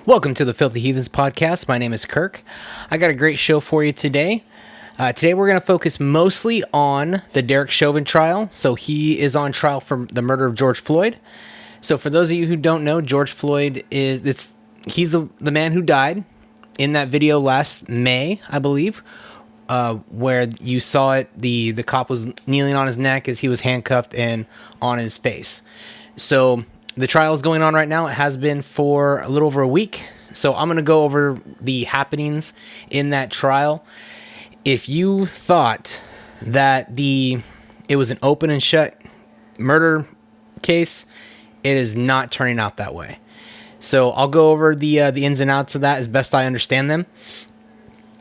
Welcome to the Filthy Heathens podcast. My name is Kirk. I got a great show for you today. Today we're going to focus mostly on the Derek Chauvin trial. So he is on trial for the murder of George Floyd. So for those of you who don't know, George Floyd he's the man who died in that video last May, I believe, where you saw it. The cop was kneeling on his neck as he was handcuffed and on his face. So the trial is going on right now. It has been for a little over a week. So I'm going to go over the happenings in that trial. If you thought that it was an open and shut murder case, it is not turning out that way. So I'll go over the ins and outs of that as best I understand them.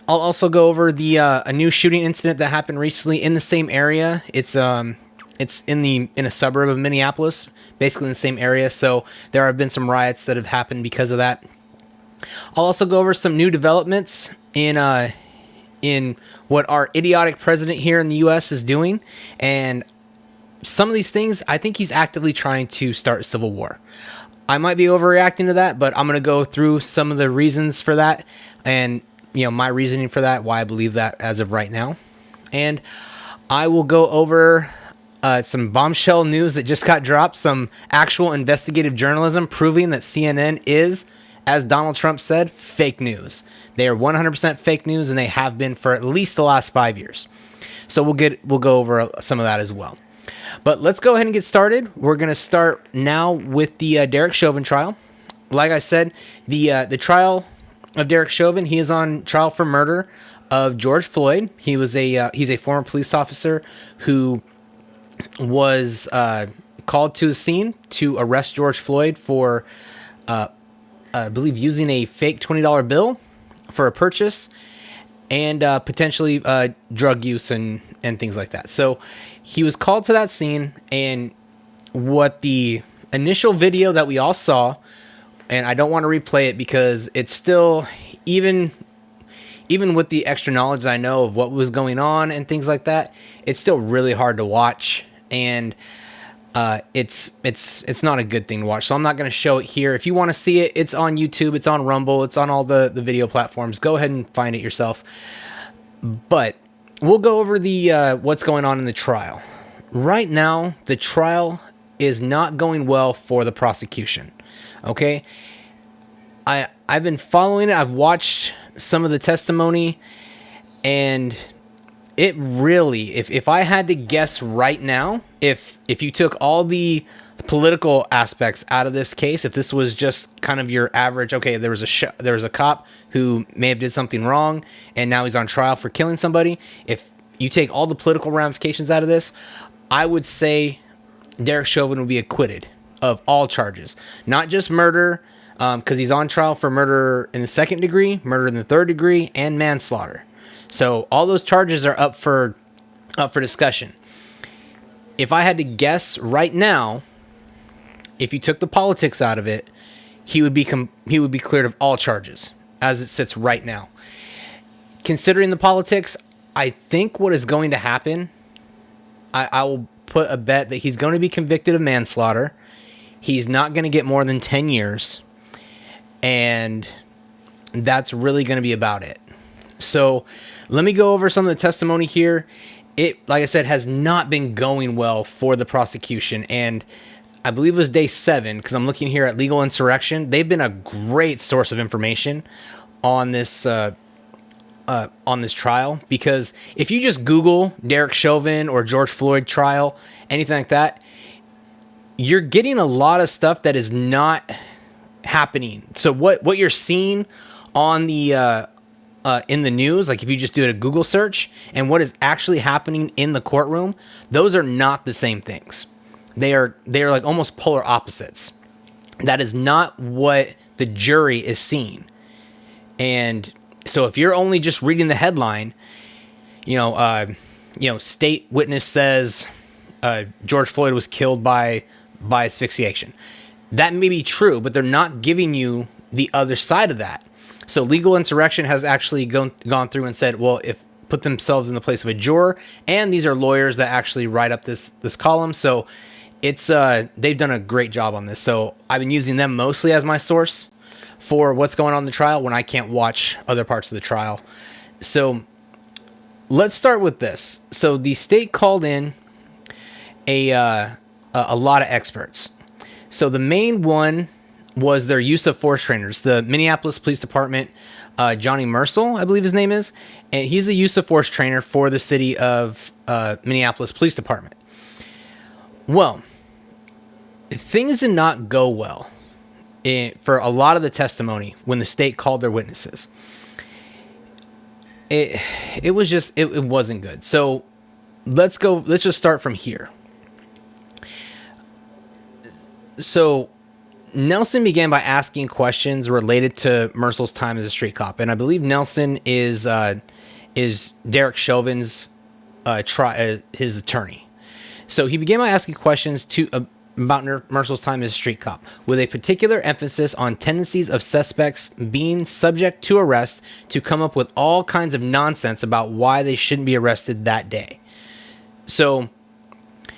I'll also go over a new shooting incident that happened recently in the same area. It's in a suburb of Minneapolis, basically in the same area. So there have been some riots that have happened because of that. I'll also go over some new developments in what our idiotic president here in the U.S. is doing. And some of these things, I think he's actively trying to start a civil war. I might be overreacting to that, but I'm going to go through some of the reasons for that and, my reasoning for that, why I believe that as of right now. And I will go over some bombshell news that just got dropped, some actual investigative journalism proving that CNN is, as Donald Trump said, fake news. They are 100% fake news, and they have been for at least the last 5 years. So we'll go over some of that as well. But let's go ahead and get started. We're going to start now with the Derek Chauvin trial. Like I said, the trial of Derek Chauvin, he is on trial for murder of George Floyd. He's a former police officer who was called to the scene to arrest George Floyd for, I believe, using a fake $20 bill for a purchase and potentially drug use and things like that. So he was called to that scene, and what the initial video that we all saw, and I don't want to replay it because it's still, even with the extra knowledge that I know of what was going on and things like that, it's still really hard to watch, and it's not a good thing to watch. So I'm not going to show it here. If you want to see it, it's on YouTube, it's on Rumble, it's on all the video platforms. Go ahead and find it yourself. But we'll go over the what's going on in the trial. Right now, the trial is not going well for the prosecution. Okay? I've been following it. I've watched some of the testimony, and it really, if I had to guess right now, if you took all the political aspects out of this case, if this was just kind of your average, okay, there was a cop who may have did something wrong and now he's on trial for killing somebody. If you take all the political ramifications out of this, I would say Derek Chauvin would be acquitted of all charges, not just murder, because he's on trial for murder in the second degree, murder in the third degree, and manslaughter. So all those charges are up for discussion. If I had to guess right now, if you took the politics out of it, he would be cleared of all charges as it sits right now. Considering the politics, I think what is going to happen, I will put a bet that he's going to be convicted of manslaughter. He's not going to get more than 10 years. And that's really going to be about it. So let me go over some of the testimony here. It, like I said, has not been going well for the prosecution. And I believe it was day 7, because I'm looking here at Legal Insurrection. They've been a great source of information on this trial. Because if you just Google Derek Chauvin or George Floyd trial, anything like that, you're getting a lot of stuff that is not happening. So what you're seeing on the in the news, like if you just do a Google search, and what is actually happening in the courtroom, those are not the same things. They are like almost polar opposites. That is not what the jury is seeing. And so if you're only just reading the headline, state witness says George Floyd was killed by asphyxiation. That may be true, but they're not giving you the other side of that. So Legal Insurrection has actually gone through and said, well, if put themselves in the place of a juror, and these are lawyers that actually write up this column. So it's they've done a great job on this. So I've been using them mostly as my source for what's going on in the trial when I can't watch other parts of the trial. So let's start with this. So the state called in a lot of experts. So the main one was their use of force trainers. The Minneapolis Police Department, Johnny Mercil, I believe his name is, and he's the use of force trainer for the city of Minneapolis Police Department. Well, things did not go well for a lot of the testimony when the state called their witnesses. It wasn't good. So let's just start from here. So Nelson began by asking questions related to Mercil's time as a street cop, and I believe Nelson is Derek Chauvin's his attorney. So he began by asking questions about Mercil's time as a street cop, with a particular emphasis on tendencies of suspects being subject to arrest to come up with all kinds of nonsense about why they shouldn't be arrested that day. So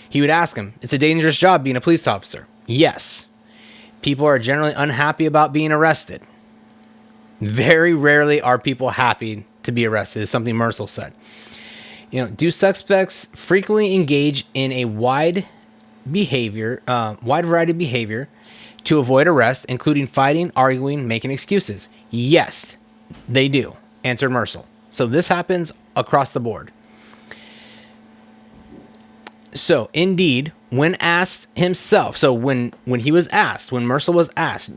he would ask him, "It's a dangerous job being a police officer." Yes. People are generally unhappy about being arrested. Very rarely are people happy to be arrested, is something Mercil said. Do suspects frequently engage in a wide variety of behavior to avoid arrest, including fighting, arguing, making excuses? Yes, they do, answered Mercil. So this happens across the board. So, indeed, when asked himself, so when Mercil was asked,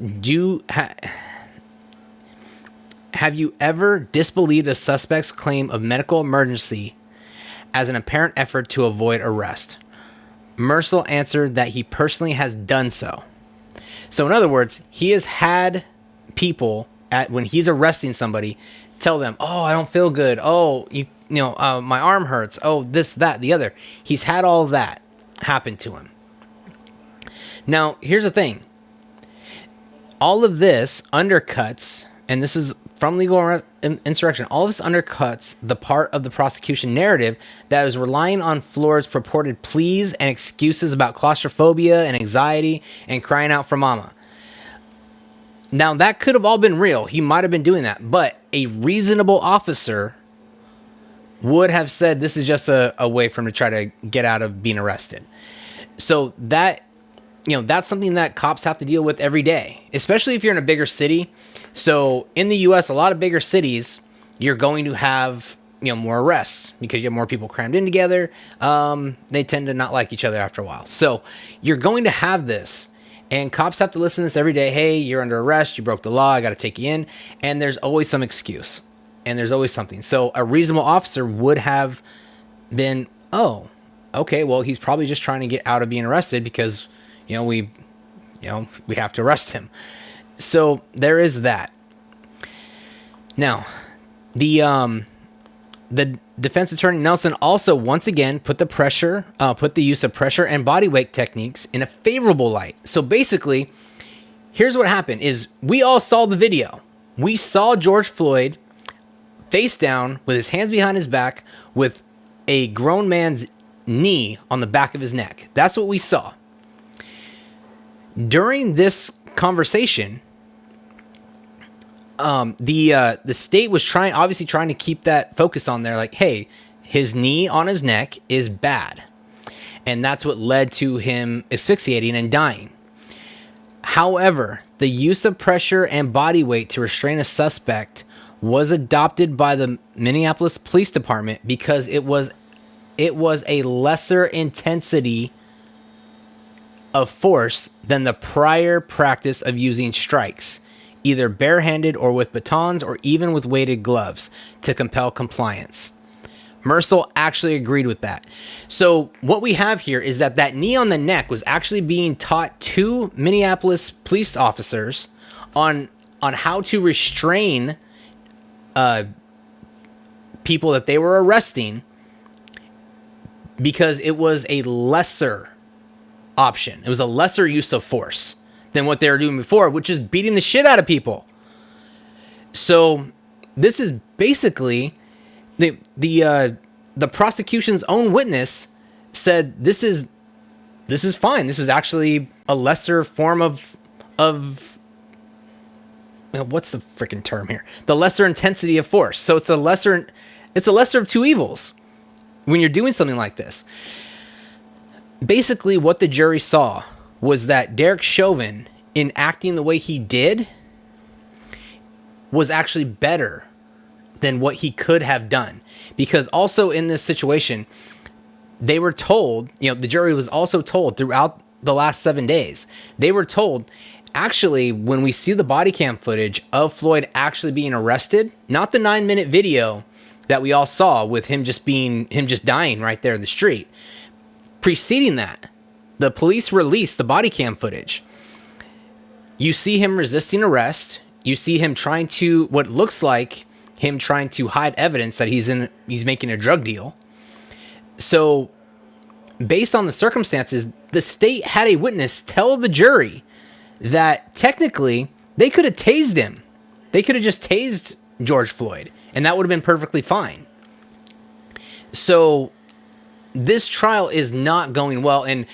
have you ever disbelieved a suspect's claim of medical emergency as an apparent effort to avoid arrest? Mercil answered that he personally has done so. So, in other words, he has had people when he's arresting somebody tell them, "Oh, I don't feel good. Oh, my arm hurts. Oh, this, that, the other." He's had all that happen to him. Now, here's the thing. All of this undercuts, and this is from legal insurrection, all of this undercuts the part of the prosecution narrative that is relying on Floyd's purported pleas and excuses about claustrophobia and anxiety and crying out for mama. Now, that could have all been real. He might have been doing that, but a reasonable officer would have said this is just a way for him to try to get out of being arrested. So that's something that cops have to deal with every day, especially if you're in a bigger city. So in the U.S., a lot of bigger cities, you're going to have more arrests because you have more people crammed in together. They tend to not like each other after a while. So you're going to have this. And cops have to listen to this every day. Hey, you're under arrest. You broke the law. I got to take you in. And there's always some excuse. And there's always something. So a reasonable officer would have been, oh, okay, well, he's probably just trying to get out of being arrested because, we have to arrest him. So there is that. Now, the defense attorney Nelson also once again put the use of pressure and body weight techniques in a favorable light. So basically, here's what happened is we all saw the video. We saw George Floyd face down with his hands behind his back with a grown man's knee on the back of his neck. That's what we saw. During this conversation, the state was obviously trying to keep that focus on there, like, hey, his knee on his neck is bad. And that's what led to him asphyxiating and dying. However, the use of pressure and body weight to restrain a suspect was adopted by the Minneapolis Police Department because it was a lesser intensity of force than the prior practice of using strikes, either barehanded or with batons or even with weighted gloves, to compel compliance. Mercil actually agreed with that. So what we have here is that knee on the neck was actually being taught to Minneapolis police officers on how to restrain people that they were arresting, because it was a lesser option. It was a lesser use of force than what they were doing before, which is beating the shit out of people. So this is basically the prosecution's own witness said this is fine. This is actually a lesser form of what's the freaking term here? The lesser intensity of force. So it's a lesser of two evils when you're doing something like this. Basically, what the jury saw was that Derek Chauvin, in acting the way he did, was actually better than what he could have done. Because also in this situation, they were told, the jury was also told throughout the last 7 days, they were told, actually, when we see the body cam footage of Floyd actually being arrested, not the 9-minute video that we all saw with him just dying right there in the street. Preceding that, the police released the body cam footage. You see him resisting arrest. You see him trying to hide evidence that he's making a drug deal. So, based on the circumstances, the state had a witness tell the jury that technically they could have tased him. They could have just tased George Floyd, and that would have been perfectly fine. So, this trial is not going well, and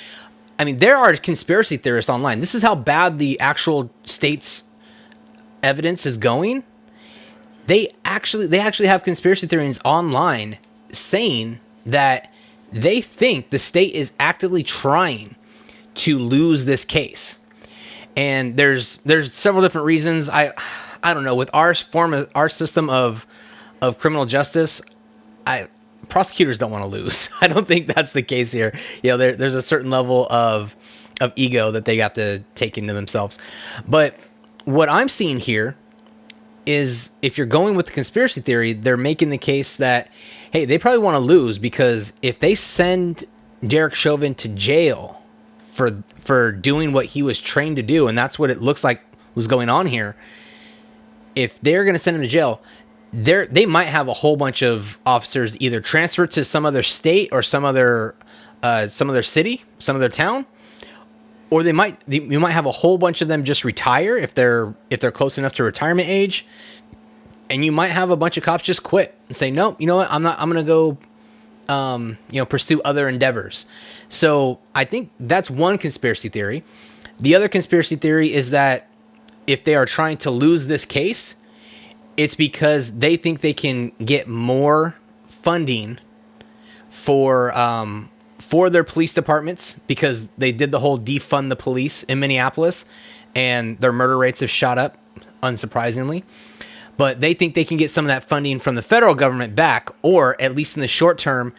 I mean, there are conspiracy theorists online. This is how bad the actual state's evidence is going. They actually have conspiracy theories online saying that they think the state is actively trying to lose this case. And there's several different reasons. I don't know, with our system of criminal justice, prosecutors don't want to lose. I don't think that's the case here. There's a certain level of ego that they have to take into themselves. But what I'm seeing here is, if you're going with the conspiracy theory, they're making the case that, hey, they probably want to lose because if they send Derek Chauvin to jail for doing what he was trained to do, and that's what it looks like was going on here, if they're going to send him to jail, they might have a whole bunch of officers either transfer to some other state or some other city, some other town, or you might have a whole bunch of them just retire if they're close enough to retirement age, and you might have a bunch of cops just quit and say, no, you know what, I'm gonna go pursue other endeavors. So I think that's one conspiracy theory. The other conspiracy theory is that if they are trying to lose this case, it's because they think they can get more funding for their police departments, because they did the whole defund the police in Minneapolis, and their murder rates have shot up, unsurprisingly. But they think they can get some of that funding from the federal government back, or at least in the short term,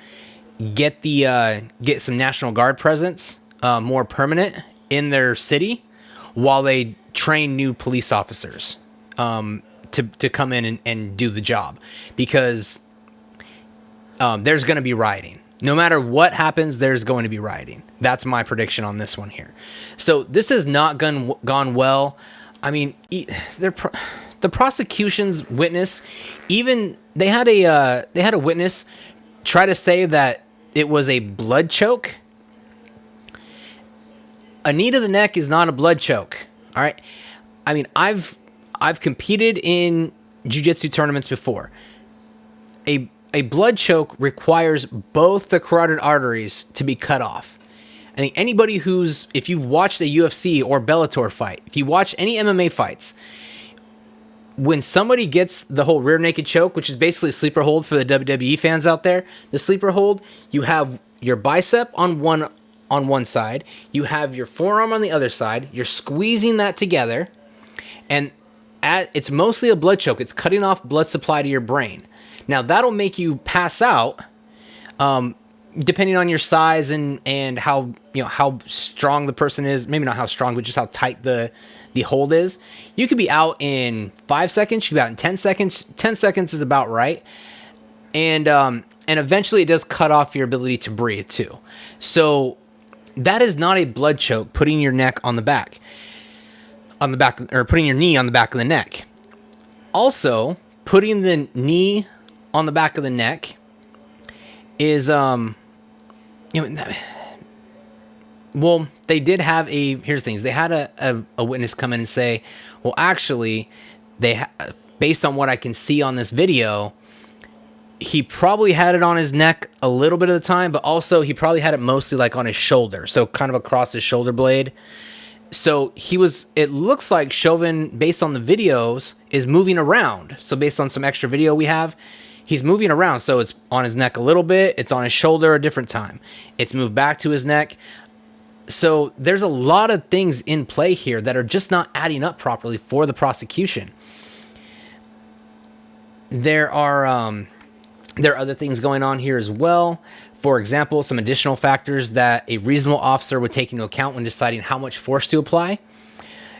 get some National Guard presence more permanent in their city, while they train new police officers to come in and do the job, because there's going to be rioting. No matter what happens, there's going to be rioting. That's my prediction on this one here. So this has not gone well. I mean, the prosecution's witness, even they had a witness try to say that it was a blood choke. A knee to the neck is not a blood choke. All right. I mean, I've competed in jiu-jitsu tournaments before. A blood choke requires both the carotid arteries to be cut off. I think anybody if you've watched a UFC or Bellator fight, if you watch any MMA fights, when somebody gets the whole rear naked choke, which is basically a sleeper hold for the WWE fans out there, the sleeper hold, you have your bicep on one side, you have your forearm on the other side, you're squeezing that together, and it's mostly a blood choke. It's cutting off blood supply to your brain. Now, that'll make you pass out, depending on your size and how strong the person is. Maybe not how strong, but just how tight the hold is. You could be out in 5 seconds. You could be out in 10 seconds. 10 seconds is about right. And eventually it does cut off your ability to breathe too. So that is not a blood choke, putting your neck on the back, or putting your knee on the back of the neck. Also, putting the knee on the back of the neck is, well, they did have here's the things. They had a witness come in and say, well, actually, based on what I can see on this video, he probably had it on his neck a little bit of the time, but also he probably had it mostly like on his shoulder. So kind of across his shoulder blade. So it looks like Shovin, based on the videos, is moving around. So based on some extra video we have, he's moving around. So it's on his neck a little bit. It's on his shoulder a different time. It's moved back to his neck. So there's a lot of things in play here that are just not adding up properly for the prosecution. There are other things going on here as well. For example, some additional factors that a reasonable officer would take into account when deciding how much force to apply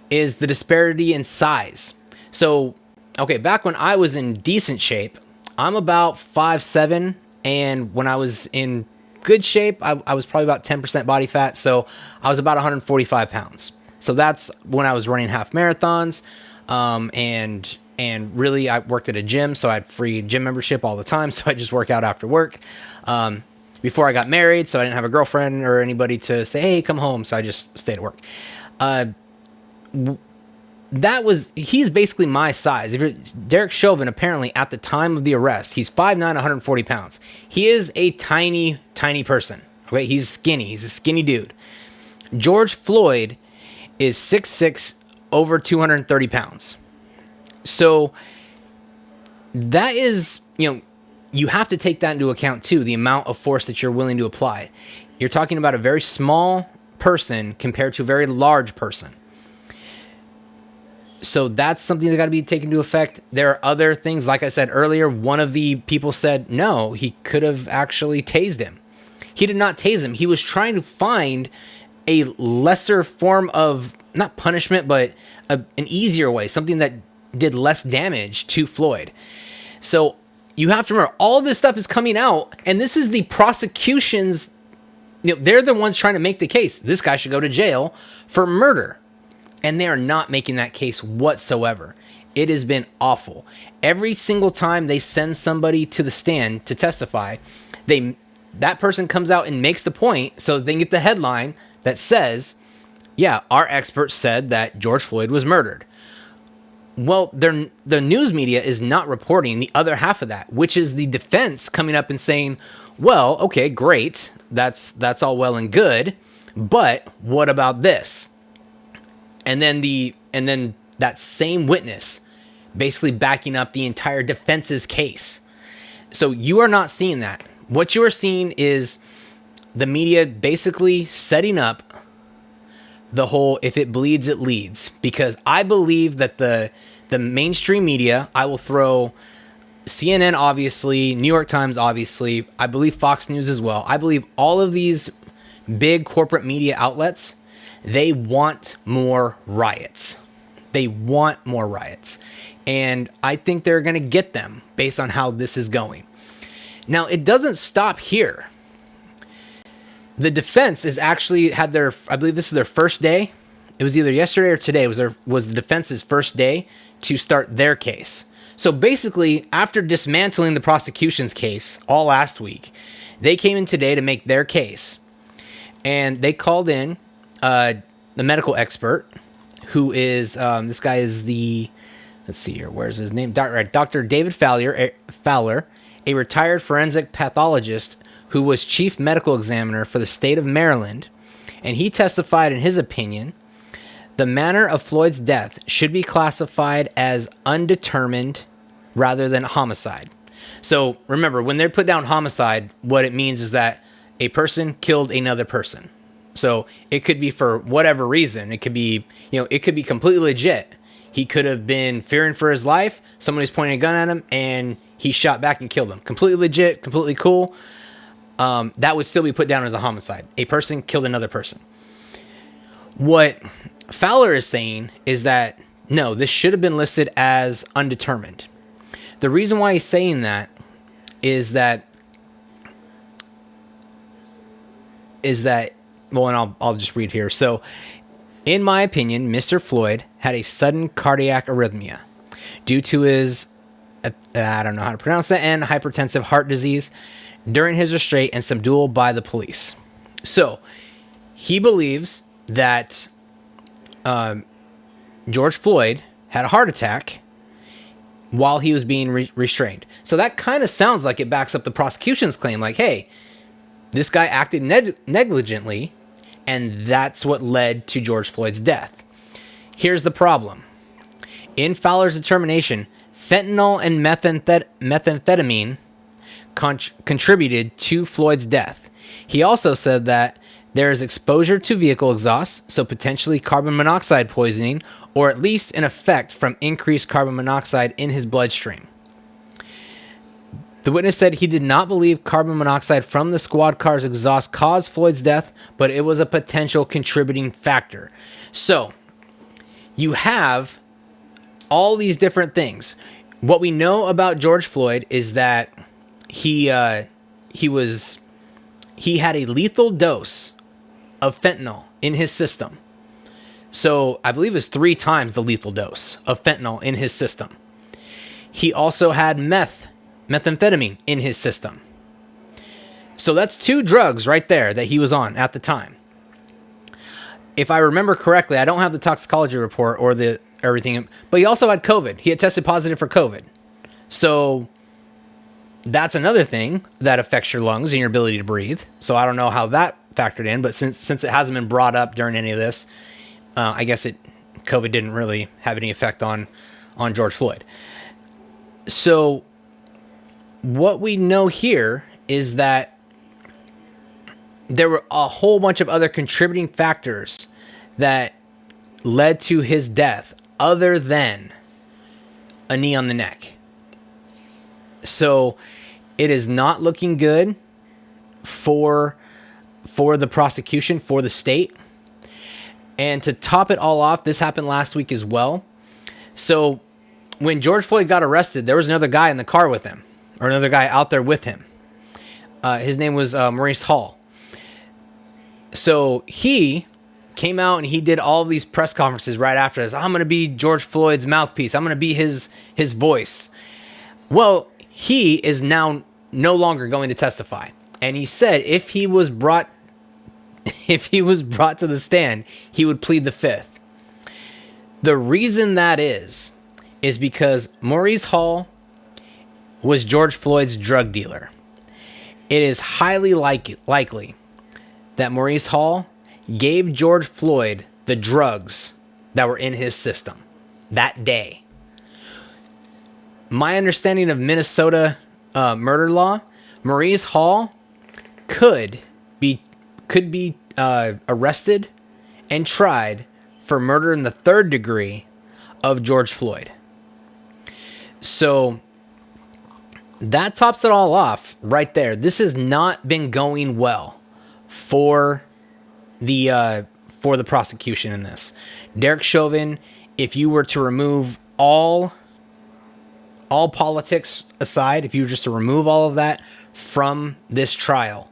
is the disparity in size. So, okay, back when I was in decent shape, I'm about 5'7", and when I was in good shape, I was probably about 10% body fat, so I was about 145 pounds. So that's when I was running half marathons, and really I worked at a gym, so I had free gym membership all the time, so I just work out after work. Before I got married, so I didn't have a girlfriend or anybody to say, hey, come home, so I just stayed at work. He's basically my size. Derek Shovin, apparently at the time of the arrest, he's 5'9", 140 pounds. He is a tiny, tiny person. Okay, he's skinny. He's a skinny dude. George Floyd is 6'6", over 230 pounds. So that is, you have to take that into account too, the amount of force that you're willing to apply. You're talking about a very small person compared to a very large person. So that's something that got to be taken into effect. There are other things, like I said earlier, one of the people said, no, he could have actually tased him. He did not tase him. He was trying to find a lesser form of, not punishment, but an easier way, something that did less damage to Floyd. So you have to remember, all this stuff is coming out, and this is the prosecution's, they're the ones trying to make the case. This guy should go to jail for murder. And they are not making that case whatsoever. It has been awful. Every single time they send somebody to the stand to testify, that person comes out and makes the point, so they can get the headline that says, yeah, our expert said that George Floyd was murdered. Well, the news media is not reporting the other half of that, which is the defense coming up and saying, well, okay, great. That's all well and good, but what about this? And then that same witness basically backing up the entire defense's case. So you are not seeing that. What you are seeing is the media basically setting up the whole, if it bleeds, it leads. Because I believe that the mainstream media, I will throw CNN, obviously, New York Times, obviously, I believe Fox News as well. I believe all of these big corporate media outlets, they want more riots. They want more riots. And I think they're going to get them based on how this is going. Now, it doesn't stop here. The defense is actually had their, I believe this is their first day. It was either yesterday or today was the defense's first day to start their case. So basically, after dismantling the prosecution's case all last week, they came in today to make their case. And they called in the medical expert, who is, this guy is let's see here, where's his name? Dr. David Fowler, a retired forensic pathologist who was chief medical examiner for the state of Maryland. And he testified in his opinion, the manner of Floyd's death should be classified as undetermined rather than homicide. So remember, when they put down homicide, what it means is that a person killed another person. So it could be for whatever reason. It could be, it could be completely legit. He could have been fearing for his life. Somebody's pointing a gun at him and he shot back and killed him. Completely legit, completely cool. That would still be put down as a homicide. A person killed another person. What Fowler is saying is that, no, this should have been listed as undetermined. The reason why he's saying that is that, well, and I'll just read here. So, in my opinion, Mr. Floyd had a sudden cardiac arrhythmia due to his, I don't know how to pronounce that, and hypertensive heart disease during his restraint and subdual by the police. So, he believes that George Floyd had a heart attack while he was being restrained. So that kind of sounds like it backs up the prosecution's claim, like, hey, this guy acted negligently and that's what led to George Floyd's death. Here's the problem. In Fowler's determination, fentanyl and methamphetamine contributed to Floyd's death. He also said that there is exposure to vehicle exhaust, so potentially carbon monoxide poisoning, or at least an effect from increased carbon monoxide in his bloodstream. The witness said he did not believe carbon monoxide from the squad car's exhaust caused Floyd's death, but it was a potential contributing factor. So, you have all these different things. What we know about George Floyd is that he had a lethal dose of fentanyl in his system. So I believe it was 3 times the lethal dose of fentanyl in his system. He also had methamphetamine in his system. So that's 2 drugs right there that he was on at the time. If I remember correctly, I don't have the toxicology report or the everything, but he also had COVID. He had tested positive for COVID. So that's another thing that affects your lungs and your ability to breathe. So I don't know how that factored in, but since it hasn't been brought up during any of this, I guess COVID didn't really have any effect on George Floyd. So what we know here is that there were a whole bunch of other contributing factors that led to his death other than a knee on the neck. So it is not looking good for the prosecution, for the state. And to top it all off, this happened last week as well. So when George Floyd got arrested, there was another guy in the car with him, or another guy out there with him. His name was Maurice Hall. So he came out and he did all of these press conferences right after this. I'm going to be George Floyd's mouthpiece. I'm going to be his voice. Well, he is now no longer going to testify. And he said if he was brought to the stand, he would plead the fifth. The reason that is because Maurice Hall was George Floyd's drug dealer. It is highly likely that Maurice Hall gave George Floyd the drugs that were in his system that day. My understanding of Minnesota murder law, Maurice Hall could be arrested and tried for murder in the 3rd degree of George Floyd. So that tops it all off right there. This has not been going well for the prosecution in this. Derek Chauvin, if you were to remove all politics aside, if you were just to remove all of that from this trial,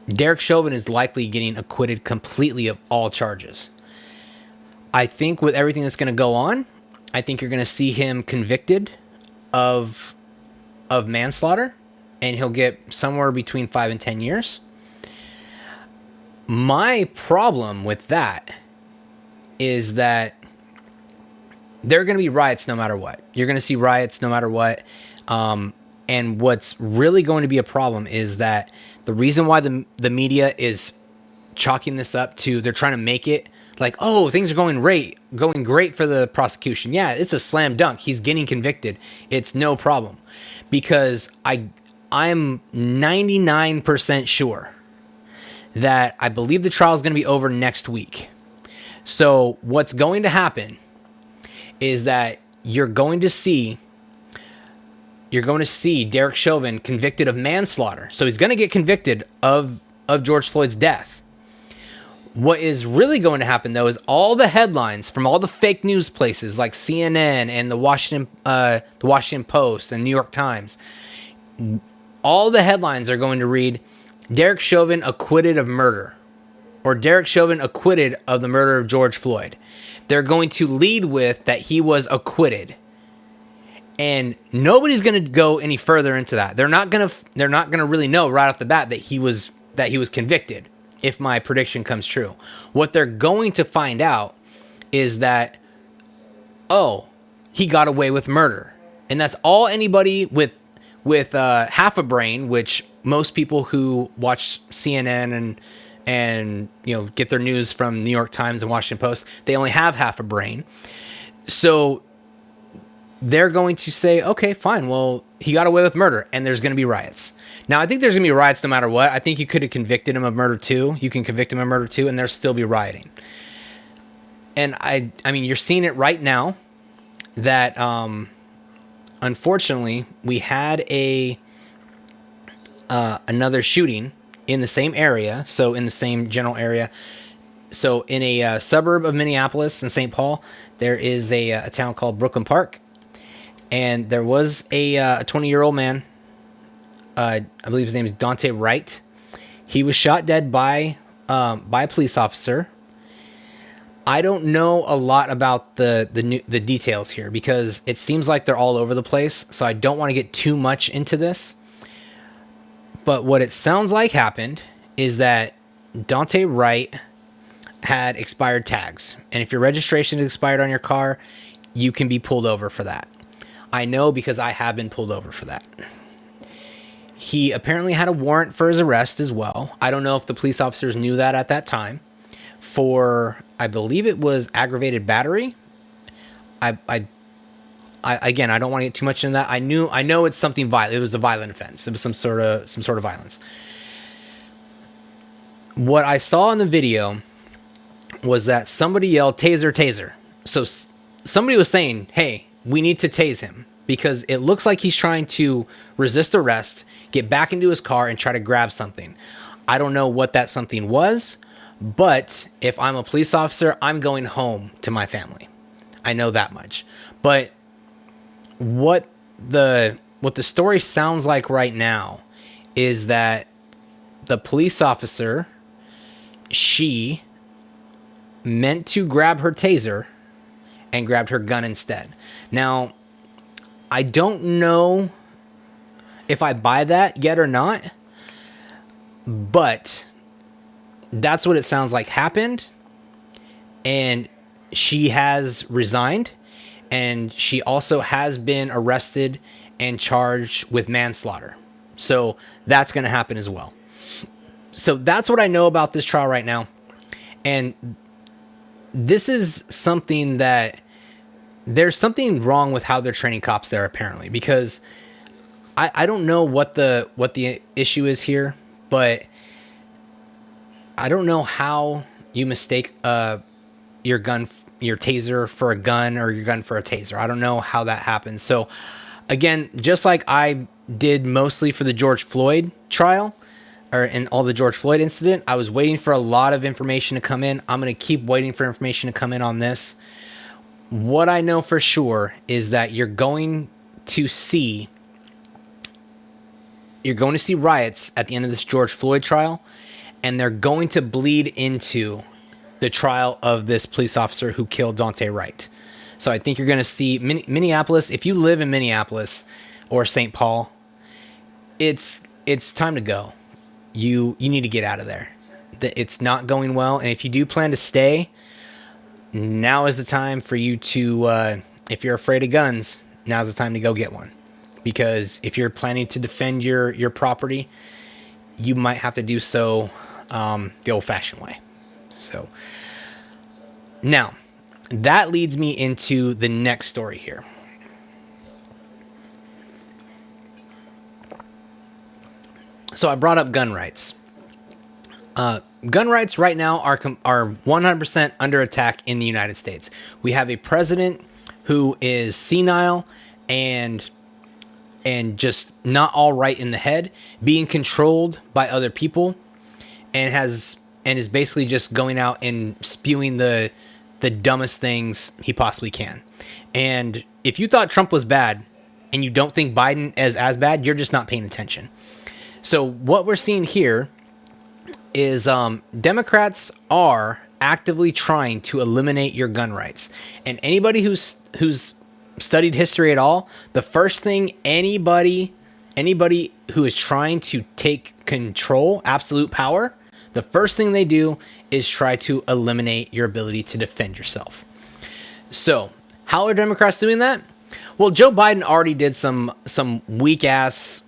Derek Chauvin is likely getting acquitted completely of all charges. I think with everything that's going to go on, I think you're going to see him convicted of manslaughter, and he'll get somewhere between 5 and 10 years. My problem with that is that there are going to be riots no matter what. You're going to see riots no matter what. And what's really going to be a problem is that the reason why the media is chalking this up to, they're trying to make it like, oh, things are going great for the prosecution. Yeah, it's a slam dunk. He's getting convicted. It's no problem. Because I'm 99% sure that I believe the trial is going to be over next week. So what's going to happen is that you're going to see Derek Chauvin convicted of manslaughter. So he's going to get convicted of George Floyd's death. What is really going to happen, though, is all the headlines from all the fake news places like CNN and the Washington Post and New York Times, all the headlines are going to read, Derek Chauvin acquitted of murder, or Derek Chauvin acquitted of the murder of George Floyd. They're going to lead with that he was acquitted. And nobody's going to go any further into that. They're not going to really know right off the bat that he was convicted, if my prediction comes true. What they're going to find out is that, oh, he got away with murder. And that's all anybody with half a brain, which most people who watch CNN and get their news from New York Times and Washington Post. They only have half a brain. So they're going to say, okay, fine, well, he got away with murder, and there's going to be riots. Now, I think there's going to be riots no matter what. I think you could have convicted him of murder too. You can convict him of murder too, and there'll still be rioting. And I mean, you're seeing it right now that, unfortunately, we had another shooting in the same area. So in the same general area. So in a suburb of Minneapolis in St. Paul, there is a town called Brooklyn Park. And there was a 20-year-old man. I believe his name is Dante Wright. He was shot dead by a police officer. I don't know a lot about the details here because it seems like they're all over the place. So I don't want to get too much into this. But what it sounds like happened is that Dante Wright had expired tags. And if your registration is expired on your car, you can be pulled over for that. I know because I have been pulled over for that. He apparently had a warrant for his arrest as well. I don't know if the police officers knew that at that time. For, I believe it was aggravated battery. Again, I don't want to get too much into that. I know it's something violent. It was a violent offense. It was some sort of violence. What I saw in the video was that somebody yelled, "Taser, taser." So somebody was saying, "Hey, we need to tase him," because it looks like he's trying to resist arrest, get back into his car, and try to grab something. I don't know what that something was, but if I'm a police officer, I'm going home to my family. I know that much. But what the story sounds like right now is that the police officer, she meant to grab her taser and grabbed her gun instead. Now, I don't know if I buy that yet or not, but that's what it sounds like happened. And she has resigned, and she also has been arrested and charged with manslaughter. So that's going to happen as well. So that's what I know about this trial right now. And this is something that there's something wrong with how they're training cops there, apparently, because I don't know what the issue is here, but I don't know how you mistake your taser for a gun or your gun for a taser. I don't know how that happens. So again, just like I did mostly for the George Floyd trial and all the George Floyd incident, I was waiting for a lot of information to come in. I'm going to keep waiting for information to come in on this. What I know for sure is that you're going to see riots at the end of this George Floyd trial, and they're going to bleed into the trial of this police officer who killed Dante Wright. So I think you're going to see Minneapolis. If you live in Minneapolis or St. Paul, it's time to go. You need to get out of there. It's not going well. And if you do plan to stay, now is the time for you to, if you're afraid of guns, now's the time to go get one. Because if you're planning to defend your property, you might have to do so the old-fashioned way. So now that leads me into the next story here. So I brought up gun rights. Gun rights right now are 100% under attack in the United States. We have a president who is senile and just not all right in the head, being controlled by other people, and is basically just going out and spewing the dumbest things he possibly can. And if you thought Trump was bad and you don't think Biden is as bad, you're just not paying attention. So what we're seeing here is Democrats are actively trying to eliminate your gun rights. And anybody who's studied history at all, the first thing anybody who is trying to take control, absolute power, the first thing they do is try to eliminate your ability to defend yourself. So how are Democrats doing that? Well, Joe Biden already did some weak ass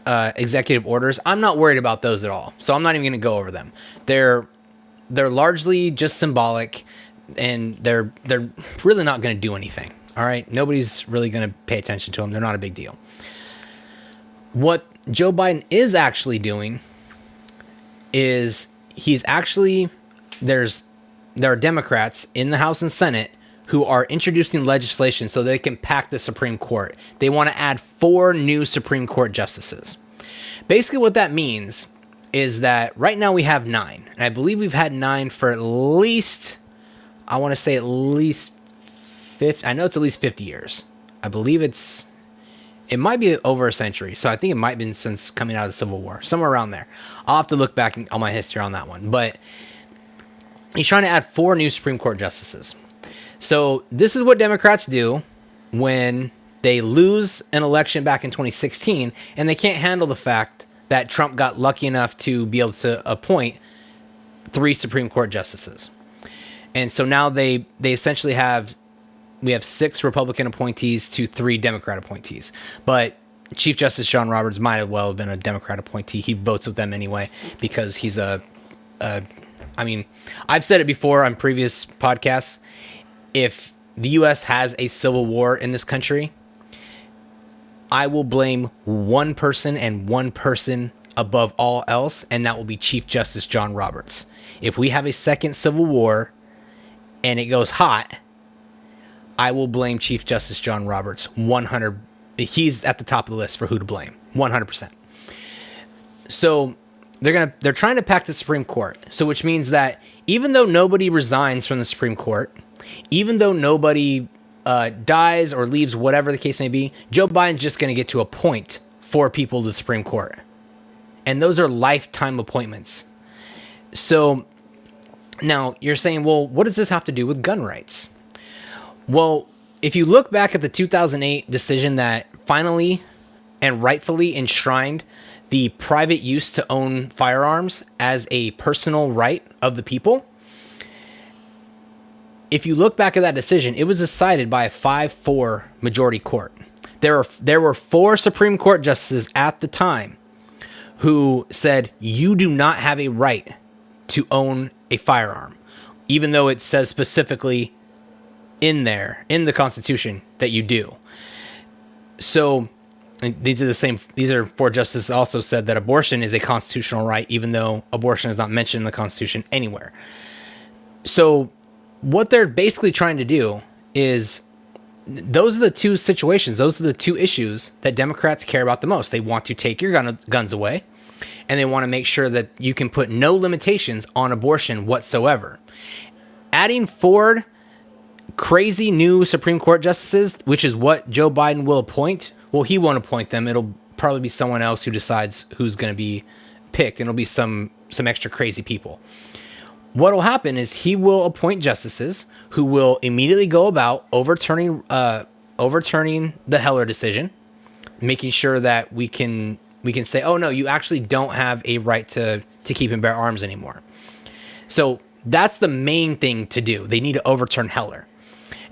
executive orders, I'm not worried about those at all. So I'm not even going to go over them. They're largely just symbolic, and they're really not going to do anything. All right, nobody's really going to pay attention to them. They're not a big deal. What Joe Biden is actually doing is there are Democrats in the House and Senate who are introducing legislation so they can pack the Supreme Court. They want to add 4 new Supreme Court justices. Basically what that means is that right now we have 9. And I believe we've had 9 for at least, I want to say at least 50. I know it's at least 50 years. I believe it might be over a century. So I think it might have been since coming out of the Civil War, somewhere around there. I'll have to look back on my history on that one. But he's trying to add 4 new Supreme Court justices. So this is what Democrats do when they lose an election back in 2016 and they can't handle the fact that Trump got lucky enough to be able to appoint 3 Supreme Court justices. And so now we essentially have 6 Republican appointees to 3 Democrat appointees. But Chief Justice John Roberts might as well have been a Democrat appointee. He votes with them anyway because he's I've said it before on previous podcasts. If the U.S. has a civil war in this country, I will blame one person and one person above all else, and that will be Chief Justice John Roberts. If we have a second civil war and it goes hot, I will blame Chief Justice John Roberts 100%. He's at the top of the list for who to blame, 100%. So they're trying to pack the Supreme Court. So which means that even though nobody resigns from the Supreme Court, even though nobody dies or leaves, whatever the case may be, Joe Biden's just going to get to appoint 4 people to the Supreme Court. And those are lifetime appointments. So now you're saying, well, what does this have to do with gun rights? Well, if you look back at the 2008 decision that finally and rightfully enshrined the private use to own firearms as a personal right of the people, if you look back at that decision, it was decided by a 5-4 majority court. There were 4 Supreme Court justices at the time who said you do not have a right to own a firearm, even though it says specifically in the Constitution that you do. So these are 4 justices that also said that abortion is a constitutional right, even though abortion is not mentioned in the Constitution anywhere. So what they're basically trying to do is, those are the 2 situations, those are the 2 issues that Democrats care about the most. They want to take your guns away, and they want to make sure that you can put no limitations on abortion whatsoever. Adding 4 crazy new Supreme Court justices, which is what Joe Biden will appoint, well, he won't appoint them. It'll probably be someone else who decides who's going to be picked, and it'll be some extra crazy people. What will happen is he will appoint justices who will immediately go about overturning the Heller decision, making sure that we can say, oh no, you actually don't have a right to keep and bear arms anymore. So that's the main thing to do. They need to overturn Heller.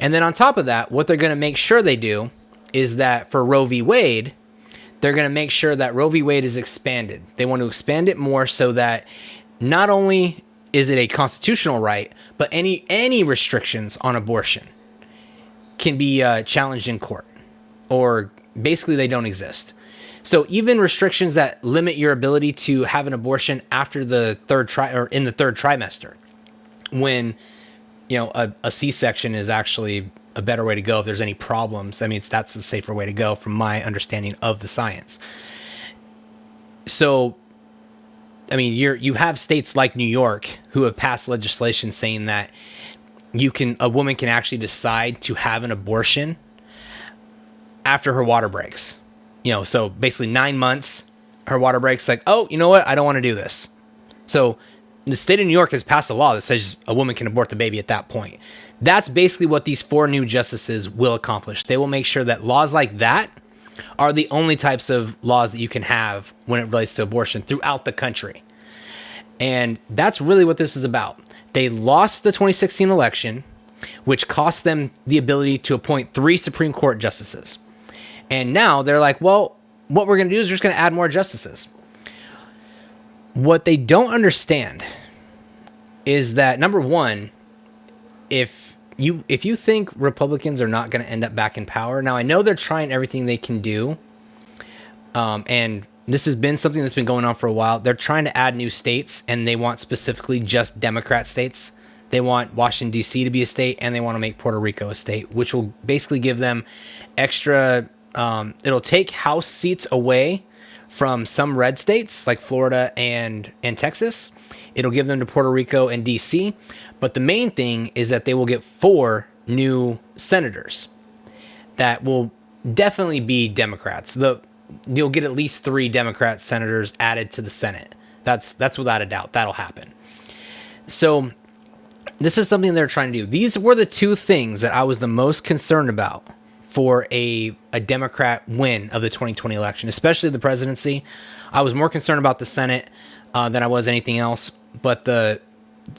And then on top of that, what they're going to make sure they do is that for Roe v. Wade, they're going to make sure that Roe v. Wade is expanded. They want to expand it more so that not only is it a constitutional right, but any restrictions on abortion can be challenged in court, or basically they don't exist. So even restrictions that limit your ability to have an abortion after in the third trimester, when a C-section is actually a better way to go if there's any problems. I mean, that's the safer way to go from my understanding of the science. So I mean, you have states like New York who have passed legislation saying that a woman can actually decide to have an abortion after her water breaks. So basically 9 months, her water breaks, like, oh, you know what? I don't want to do this. So the state of New York has passed a law that says a woman can abort the baby at that point. That's basically what these 4 new justices will accomplish. They will make sure that laws like that are the only types of laws that you can have when it relates to abortion throughout the country. And that's really what this is about. They lost the 2016 election, which cost them the ability to appoint 3 Supreme Court justices. And now they're like, well, what we're going to do is we're just going to add more justices. What they don't understand is that, number one, if you think Republicans are not going to end up back in power, now I know they're trying everything they can do, and this has been something that's been going on for a while. They're trying to add new states, and they want specifically just Democrat states. They want Washington, D.C. to be a state, and they want to make Puerto Rico a state, which will basically give them extra... it'll take House seats away from some red states like Florida and Texas. It'll give them to Puerto Rico and D.C. But the main thing is that they will get 4 new senators that will definitely be Democrats. You'll get at least 3 Democrat senators added to the Senate. That's without a doubt. That'll happen. So this is something they're trying to do. These were the 2 things that I was the most concerned about for a Democrat win of the 2020 election, especially the presidency. I was more concerned about the Senate than I was anything else. But the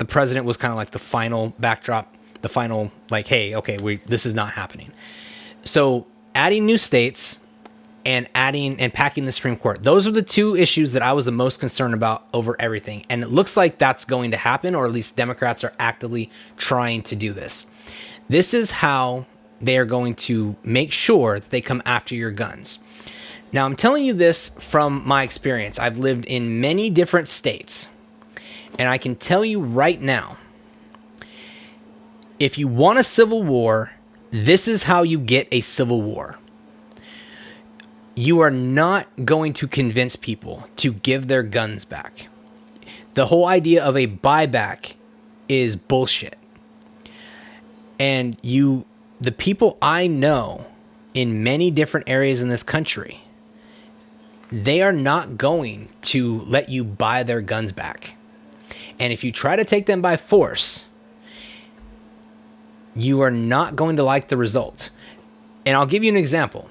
president was kind of like the final backdrop, the final, like, hey, okay, this is not happening. So adding new states and packing the Supreme Court. Those are the 2 issues that I was the most concerned about over everything. And it looks like that's going to happen, or at least Democrats are actively trying to do this. This is how they are going to make sure that they come after your guns. Now, I'm telling you this from my experience. I've lived in many different states, and I can tell you right now, if you want a civil war, this is how you get a civil war. You are not going to convince people to give their guns back. The whole idea of a buyback is bullshit. And the people I know in many different areas in this country, they are not going to let you buy their guns back. And if you try to take them by force, you are not going to like the result. And I'll give you an example.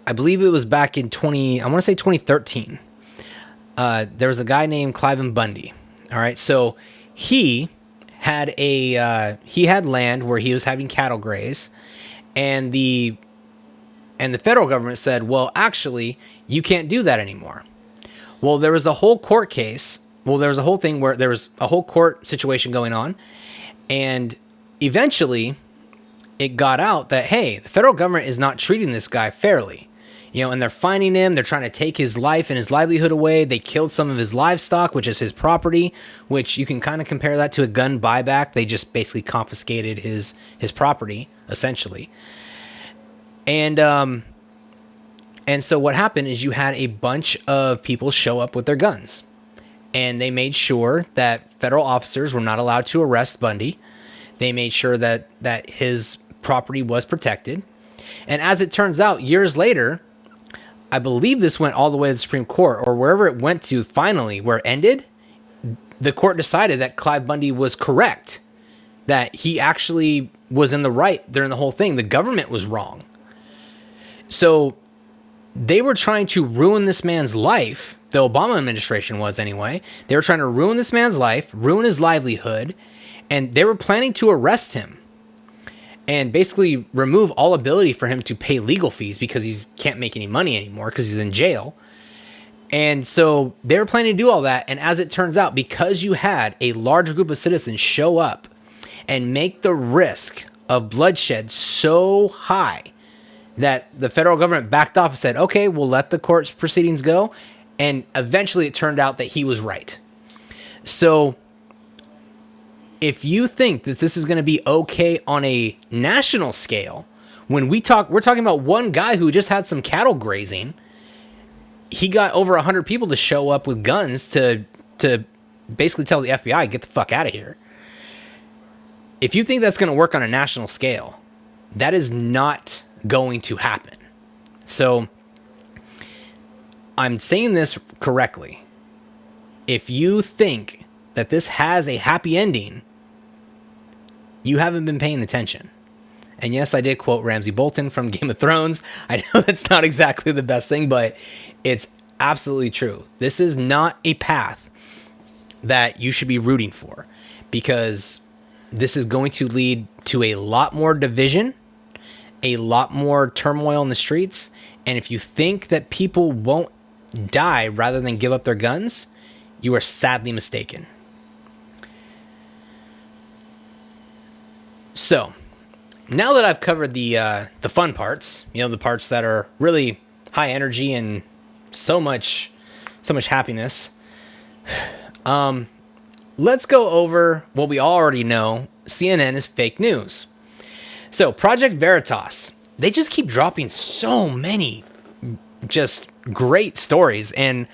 I believe it was back in 2013. There was a guy named Cliven Bundy. All right. So he had land where he was having cattle graze, and the federal government said, well, actually, you can't do that anymore. Well, there was a whole court case. Well, there was a whole thing where there was a whole court situation going on, and eventually it got out that, hey, the federal government is not treating this guy fairly. And they're fining him. They're trying to take his life and his livelihood away. They killed some of his livestock, which is his property, which you can kind of compare that to a gun buyback. They just basically confiscated his property, essentially. And so what happened is you had a bunch of people show up with their guns, and they made sure that federal officers were not allowed to arrest Bundy. They made sure that his property was protected. And as it turns out, years later, I believe this went all the way to the Supreme Court, or wherever it went to finally, where it ended, the court decided that Clive Bundy was correct, that he actually was in the right during the whole thing. The government was wrong. So they were trying to ruin this man's life. The Obama administration was, anyway. They were trying to ruin this man's life, ruin his livelihood, and they were planning to arrest him and basically remove all ability for him to pay legal fees because he can't make any money anymore because he's in jail. And so they were planning to do all that. And as it turns out, because you had a large group of citizens show up and make the risk of bloodshed so high that the federal government backed off and said, okay, we'll let the court proceedings go. And eventually it turned out that he was right. So if you think that this is going to be okay on a national scale, when we're talking about one guy who just had some cattle grazing, he got over 100 people to show up with guns to basically tell the FBI, get the fuck out of here. If you think that's going to work on a national scale, that is not going to happen. So I'm saying this correctly. If you think that this has a happy ending, you haven't been paying attention. And yes, I did quote Ramsay Bolton from Game of Thrones. I know that's not exactly the best thing, but it's absolutely true. This is not a path that you should be rooting for, because this is going to lead to a lot more division, a lot more turmoil in the streets, And if you think that people won't die rather than give up their guns, you are sadly mistaken. So, now that I've covered the fun parts, the parts that are really high energy and so much happiness, let's go over what we already know. CNN is fake news. So, Project Veritas, they just keep dropping so many just great stories, and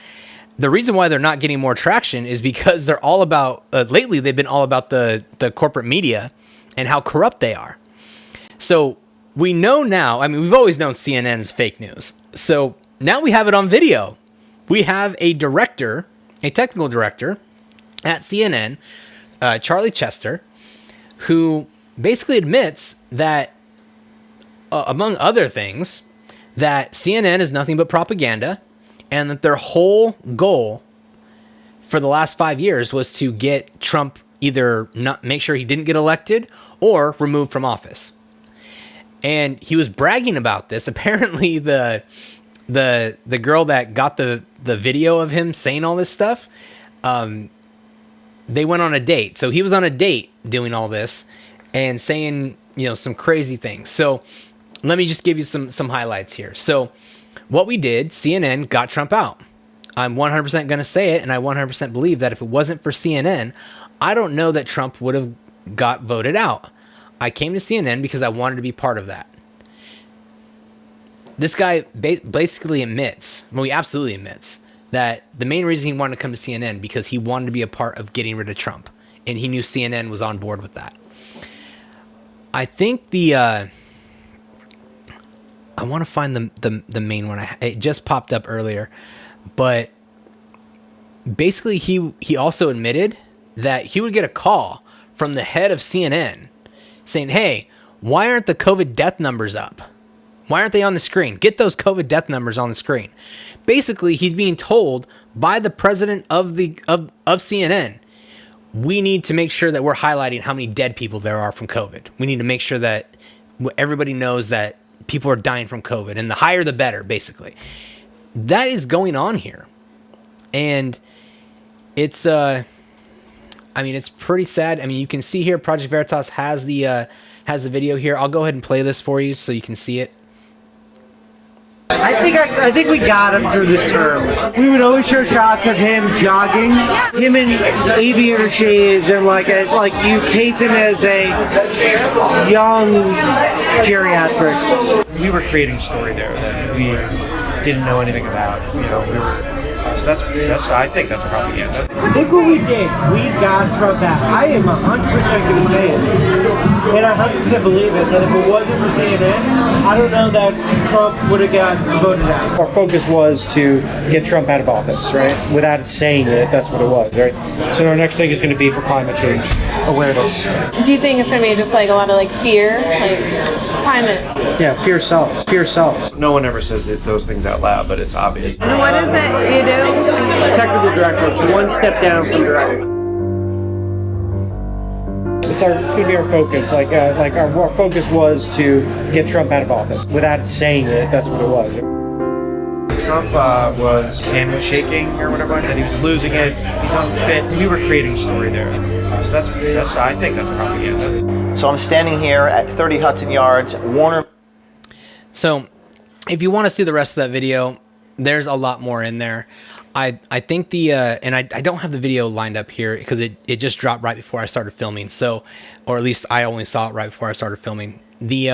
the reason why they're not getting more traction is because they're all about lately they've been all about the corporate media and how corrupt they are. So we know now, I mean, we've always known CNN's fake news. So now we have it on video. We have a technical director at CNN, Charlie Chester, who basically admits that, among other things, that CNN is nothing but propaganda, and that their whole goal for the last 5 years was to get Trump either not make sure he didn't get elected or removed from office. And he was bragging about this. Apparently the girl that got the video of him saying all this stuff, they went on a date. So he was on a date doing all this and saying, some crazy things. So let me just give you some highlights here. So what we did, CNN got Trump out. I'm 100% going to say it, and I 100% believe that if it wasn't for CNN, I don't know that Trump would have got voted out. I came to CNN because I wanted to be part of that. This guy basically admits, well, he absolutely admits, that the main reason he wanted to come to CNN because he wanted to be a part of getting rid of Trump, and he knew CNN was on board with that. I think I want to find the main one. It just popped up earlier, but basically he also admitted that he would get a call from the head of CNN saying, "Hey, why aren't the COVID death numbers up? Why aren't they on the screen? Get those COVID death numbers on the screen." Basically, he's being told by the president of CNN, we need to make sure that we're highlighting how many dead people there are from COVID. We need to make sure that everybody knows that people are dying from COVID, and the higher the better, basically. That is going on here. And it's it's pretty sad. I mean, you can see here Project Veritas has the video here. I'll go ahead and play this for you so you can see it. I think we got him through this term. We would always show shots of him jogging, him in aviator shades, and like you paint him as a young geriatric. We were creating a story there that we didn't know anything about. So that's I think that's propaganda. Look what we did. We got Trump out. I am 100% going to say it, and I 100% believe it, that if it wasn't for CNN, I don't know that Trump would have got voted out. Our focus was to get Trump out of office, right? Without saying it, that's what it was, right? So our next thing is going to be for climate change awareness. Do you think it's going to be just like a lot of fear, like climate? Yeah, fear sells. Fear sells. No one ever says those things out loud, but it's obvious. And what is it you do? Technical director, it's one step down from director. It's going to be our focus. Our focus was to get Trump out of office. Without saying it, that's what it was. Trump his hand was shaking or whatever, and he was losing it. He's unfit. We were creating a story there. So that's I think that's propaganda. So I'm standing here at 30 Hudson Yards, Warner. So if you want to see the rest of that video, there's a lot more in there. I think and I don't have the video lined up here because it just dropped right before I started filming. So, or at least I only saw it right before I started filming. The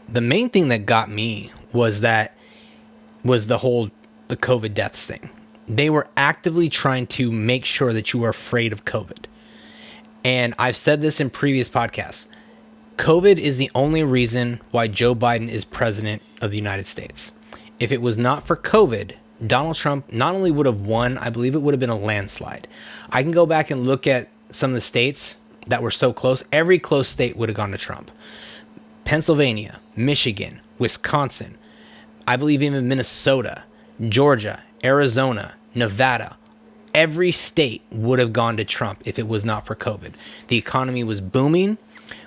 main thing that got me was the COVID deaths thing. They were actively trying to make sure that you were afraid of COVID. And I've said this in previous podcasts. COVID is the only reason why Joe Biden is president of the United States. If it was not for COVID, Donald Trump not only would have won, I believe it would have been a landslide. I can go back and look at some of the states that were so close. Every close state would have gone to Trump. Pennsylvania, Michigan, Wisconsin, I believe even Minnesota, Georgia, Arizona, Nevada. Every state would have gone to Trump if it was not for COVID. The economy was booming.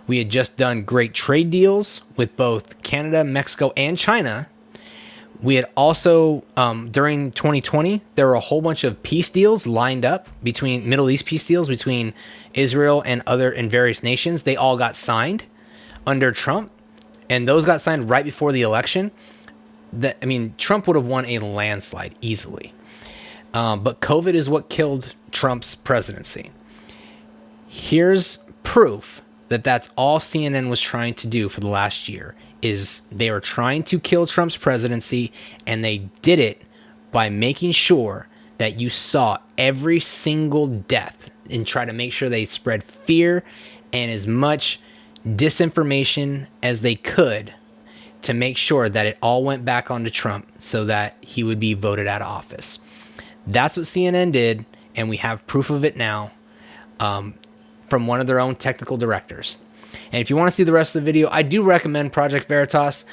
We had just done great trade deals with both Canada, Mexico, and China. We had also, during 2020, there were a whole bunch of peace deals lined up between Middle East peace deals between Israel and various nations. They all got signed under Trump, and those got signed right before the election. Trump would have won a landslide easily. But COVID is what killed Trump's presidency. Here's proof that that's all CNN was trying to do for the last year, is they were trying to kill Trump's presidency, and they did it by making sure that you saw every single death and try to make sure they spread fear and as much disinformation as they could to make sure that it all went back onto Trump so that he would be voted out of office. That's what CNN did, and we have proof of it now from one of their own technical directors. And if you want to see the rest of the video, I do recommend Project Veritas.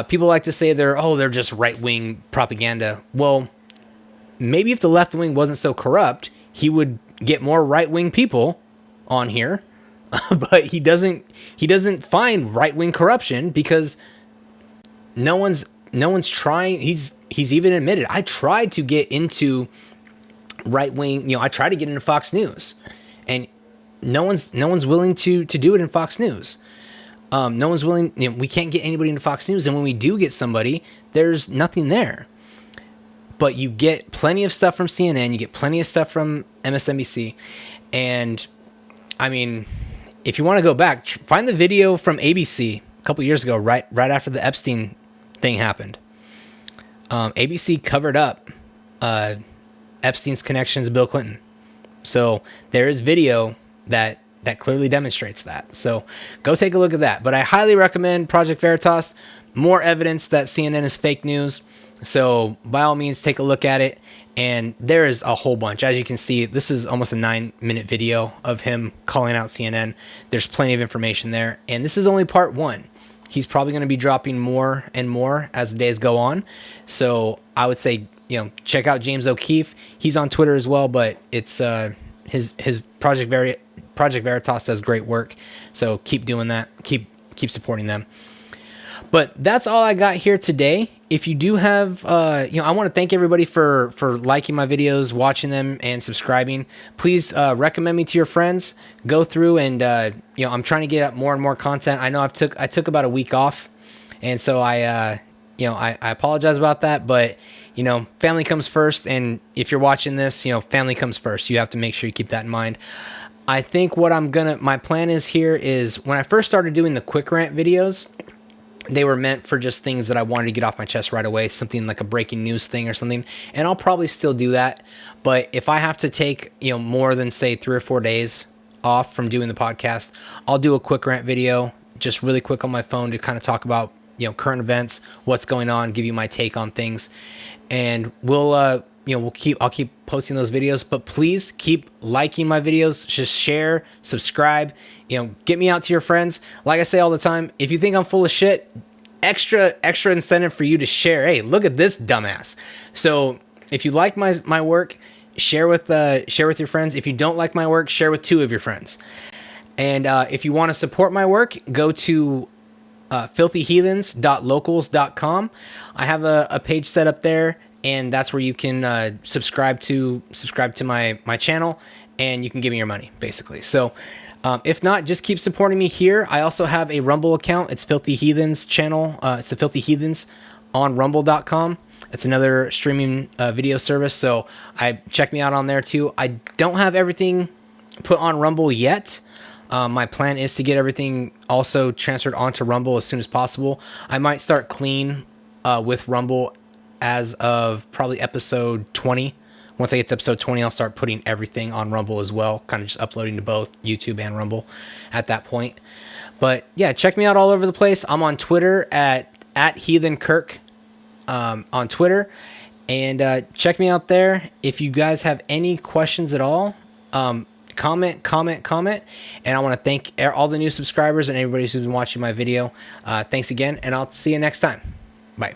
People like to say they're just right-wing propaganda. Well, maybe if the left wing wasn't so corrupt, he would get more right-wing people on here. But he doesn't find right-wing corruption because no one's trying. He's even admitted, I tried to get into right-wing, I tried to get into Fox News, and no one's willing to do it in Fox News. No one's willing. We can't get anybody into Fox News, and when we do get somebody, there's nothing there. But you get plenty of stuff from CNN. You get plenty of stuff from MSNBC, and if you want to go back, find the video from ABC a couple years ago, right after the Epstein thing happened. ABC covered up Epstein's connections to Bill Clinton. So there is video that clearly demonstrates that. So go take a look at that. But I highly recommend Project Veritas. More evidence that CNN is fake news. So by all means, take a look at it. And there is a whole bunch. As you can see, this is almost a 9-minute video of him calling out CNN. There's plenty of information there. And this is only part one. He's probably going to be dropping more and more as the days go on. So I would say, check out James O'Keefe. He's on Twitter as well, but it's his Project Veritas does great work. So keep doing that. Keep supporting them. But that's all I got here today. If you do have, I want to thank everybody for liking my videos, watching them, and subscribing. Please recommend me to your friends. Go through and, I'm trying to get up more and more content. I know I took about a week off, and so I apologize about that. But family comes first, and if you're watching this, family comes first. You have to make sure you keep that in mind. I think my plan is here is when I first started doing the quick rant videos, they were meant for just things that I wanted to get off my chest right away, something like a breaking news thing or something. And I'll probably still do that. But if I have to take, more than say 3 or 4 days off from doing the podcast, I'll do a quick rant video, just really quick on my phone to kind of talk about, current events, what's going on, give you my take on things. And I'll keep posting those videos, but please keep liking my videos. Just share, subscribe, get me out to your friends. Like I say all the time, if you think I'm full of shit, extra incentive for you to share. Hey, look at this dumbass. So if you like my work, share with your friends. If you don't like my work, share with 2 of your friends. And if you want to support my work, go to filthyheathens.locals.com. I have a page set up there, and that's where you can subscribe to my channel, and you can give me your money, basically. So if not, just keep supporting me here. I also have a Rumble account. It's Filthy Heathens channel. It's the Filthy Heathens on rumble.com. It's another streaming video service, so check me out on there too. I don't have everything put on Rumble yet. My plan is to get everything also transferred onto Rumble as soon as possible. I might start clean with Rumble as of probably episode 20. Once I get to episode 20, I'll start putting everything on Rumble as well, kind of just uploading to both YouTube and Rumble at that point. But yeah, check me out all over the place. I'm on Twitter at Heathen Kirk on Twitter, and check me out there. If you guys have any questions at all, comment. And I want to thank all the new subscribers and everybody who's been watching my video. Thanks again, and I'll see you next time. Bye.